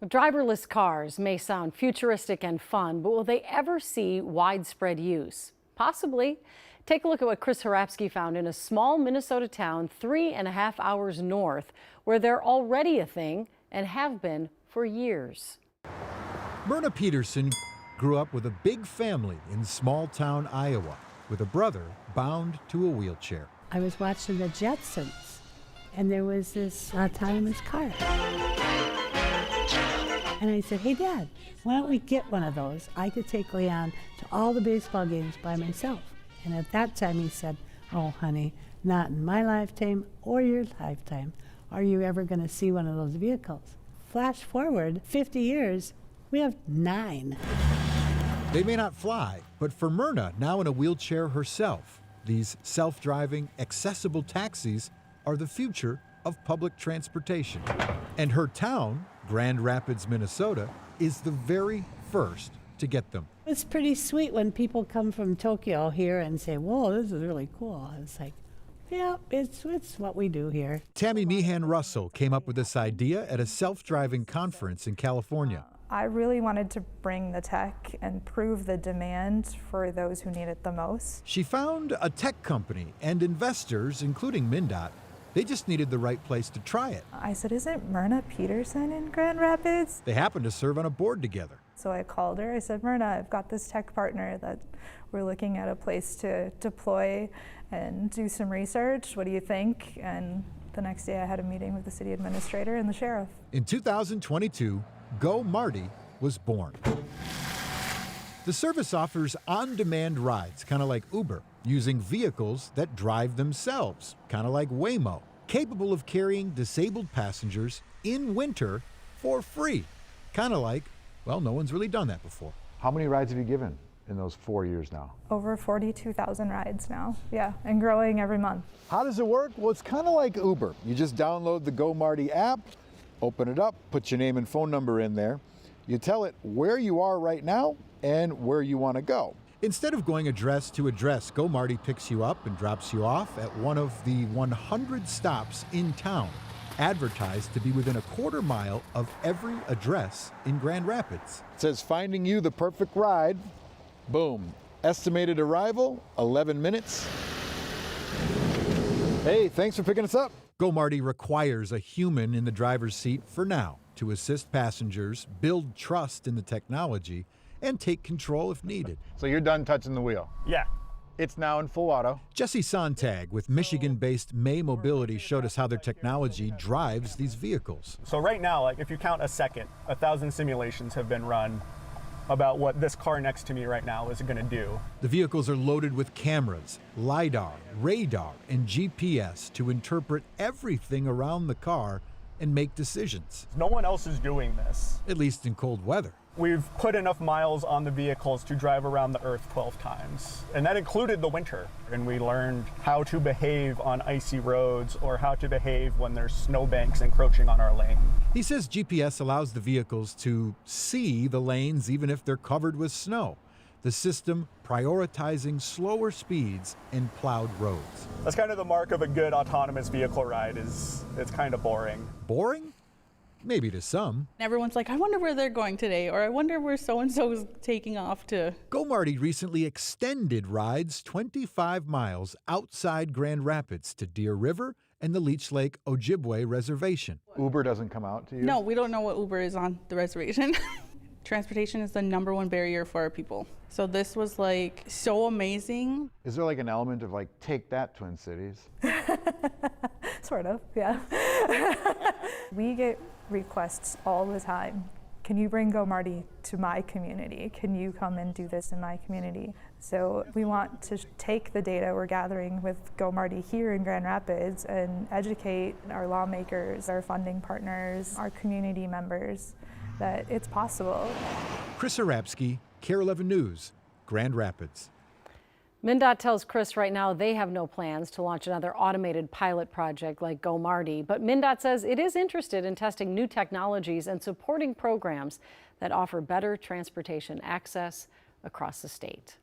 Driverless cars may sound futuristic and fun, but will they ever see widespread use? Possibly. Take a look at what Chris Harapsky found in a small Minnesota town 3.5 hours north, where they're already a thing and have been for years. Myrna Peterson grew up with a big family in small town Iowa, with a brother bound to a wheelchair. I was watching the Jetsons, and there was this autonomous car. And I said, hey, Dad, why don't we get one of those? I could take Leon to all the baseball games by myself. And at that time, he said, oh, honey, not in my lifetime or your lifetime are you ever going to see one of those vehicles. Flash forward 50 years, we have 9. They may not fly, but for Myrna, now in a wheelchair herself, these self-driving, accessible taxis are the future of public transportation. And her town, Grand Rapids, Minnesota, is the very first to get them. It's pretty sweet when people come from Tokyo here and say, whoa, this is really cool. It's like, yeah, it's what we do here. Tammy Meehan Russell came up with this idea at a self-driving conference in California. I really wanted to bring the tech and prove the demand for those who need it the most. She found a tech company and investors, including MnDOT. They just needed the right place to try it. I said, isn't Myrna Peterson in Grand Rapids? They happened to serve on a board together. So I called her. I said, Myrna, I've got this tech partner that we're looking at a place to deploy and do some research. What do you think? And the next day I had a meeting with the city administrator and the sheriff. In 2022, Go Marty was born. The service offers on-demand rides, kind of like Uber, using vehicles that drive themselves, kind of like Waymo, capable of carrying disabled passengers in winter for free. Kind of like, well, no one's really done that before. How many rides have you given in those 4 years now? Over 42,000 rides now, yeah, and growing every month. How does it work? Well, it's kind of like Uber. You just download the Go Marty app, open it up, put your name and phone number in there. You tell it where you are right now and where you want to go. Instead of going address to address, Go Marty picks you up and drops you off at one of the 100 stops in town, advertised to be within a quarter mile of every address in Grand Rapids. It says finding you the perfect ride. Boom. Estimated arrival, 11 minutes. Hey, thanks for picking us up. Go Marty requires a human in the driver's seat for now to assist passengers, build trust in the technology, and take control if needed. So you're done touching the wheel? Yeah. It's now in full auto. Jesse Sontag with Michigan-based May Mobility showed us how their technology drives these vehicles. So right now, like if you count a second, 1,000 simulations have been run about what this car next to me right now is going to do. The vehicles are loaded with cameras, LiDAR, radar, and GPS to interpret everything around the car and make decisions. No one else is doing this. At least in cold weather. We've put enough miles on the vehicles to drive around the Earth 12 times, and that included the winter. And we learned how to behave on icy roads or how to behave when there's snowbanks encroaching on our lane. He says GPS allows the vehicles to see the lanes even if they're covered with snow. The system prioritizing slower speeds in plowed roads. That's kind of the mark of a good autonomous vehicle ride, is it's kind of boring. Boring? Maybe to some. Everyone's like, I wonder where they're going today, or I wonder where so-and-so is taking off to. Go Marty recently extended rides 25 miles outside Grand Rapids to Deer River and the Leech Lake Ojibwe Reservation. Uber doesn't come out to you? No, we don't know what Uber is on the reservation. Transportation is the #1 barrier for our people. So this was like so amazing. Is there like an element of like, take that, Twin Cities? Sort of, yeah. We get requests all the time. Can you bring Go Marty to my community? Can you come and do this in my community? So we want to take the data we're gathering with Go Marty here in Grand Rapids and educate our lawmakers, our funding partners, our community members that it's possible. Chris Harapsky, KARE 11 News, Grand Rapids. MnDOT tells Chris right now they have no plans to launch another automated pilot project like Go Marty, but MnDOT says it is interested in testing new technologies and supporting programs that offer better transportation access across the state.